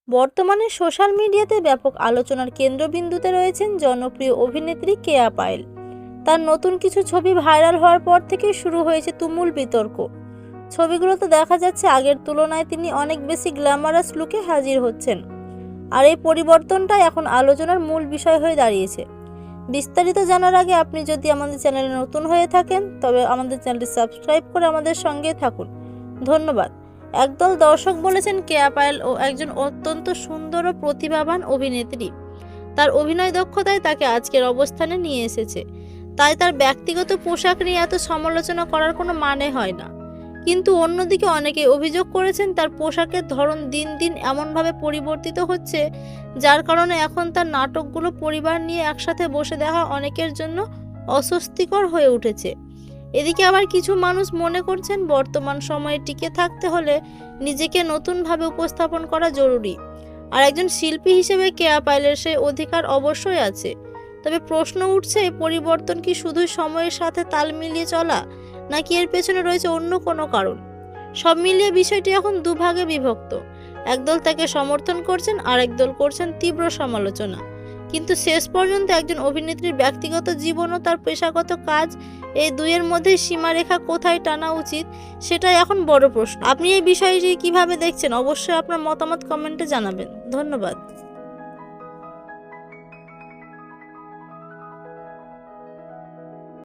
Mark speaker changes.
Speaker 1: বর্তমানে সোশ্যাল মিডিয়াতে ব্যাপক আলোচনার কেন্দ্রবিন্দুতে রয়েছেন জনপ্রিয় অভিনেত্রী কেয়া পায়েল। তার নতুন কিছু ছবি ভাইরাল হওয়ার পর থেকে শুরু হয়েছে তুমুল বিতর্ক। ছবিগুলোতে দেখা যাচ্ছে আগের তুলনায় তিনি অনেক বেশি গ্ল্যামারাস লুকে হাজির হচ্ছেন, আর এই পরিবর্তনটাই এখন আলোচনার মূল বিষয় হয়ে দাঁড়িয়েছে। বিস্তারিত জানার আগে আপনি যদি আমাদের চ্যানেলে নতুন হয়ে থাকেন তবে আমাদের চ্যানেলটি সাবস্ক্রাইব করে আমাদের সঙ্গে থাকুন। ধন্যবাদ। একদল দর্শক বলেছেন কেয়া পায়েল ও একজন অত্যন্ত সুন্দর ও প্রতিভাবান অভিনেত্রী। তার অভিনয় দক্ষতায় তাকে আজকের অবস্থানে নিয়ে এসেছে, তাই তার ব্যক্তিগত পোশাক নিয়ে এত সমালোচনা করার কোনো মানে হয় না। কিন্তু অন্যদিকে অনেকে অভিযোগ করেছেন তার পোশাকের ধরন দিন দিন এমনভাবে পরিবর্তিত হচ্ছে, যার কারণে এখন তার নাটকগুলো পরিবার নিয়ে একসাথে বসে দেখা অনেকের জন্য অস্বস্তিকর হয়ে উঠেছে। এদিকে আবার কিছু মানুষ মনে করছেন বর্তমান সময়ে টিকে থাকতে হলে নিজেকে নতুনভাবে উপস্থাপন করা জরুরি, আর একজন শিল্পী হিসেবে কেয়া পায়েলের সেই অধিকার অবশ্যই আছে। তবে প্রশ্ন উঠছে, এই পরিবর্তন কি শুধুই সময়ের সাথে তাল মিলিয়ে চলা, নাকি এর পেছনে রয়েছে অন্য কোনো কারণ? সব মিলিয়ে বিষয়টি এখন দুভাগে বিভক্ত। একদল তাকে সমর্থন করছেন, আর একদল করছেন তীব্র সমালোচনা। কিন্তু শেষ পর্যন্ত একজন অভিনেত্রীর ব্যক্তিগত জীবন ও তার পেশাগত কাজ, এই দুইয়ের মধ্যে সীমারেখা কোথায় টানা উচিত, সেটাই এখন বড় প্রশ্ন। আপনি এই বিষয়টি কিভাবে দেখছেন? অবশ্যই আপনার মতামত কমেন্টে জানাবেন। ধন্যবাদ।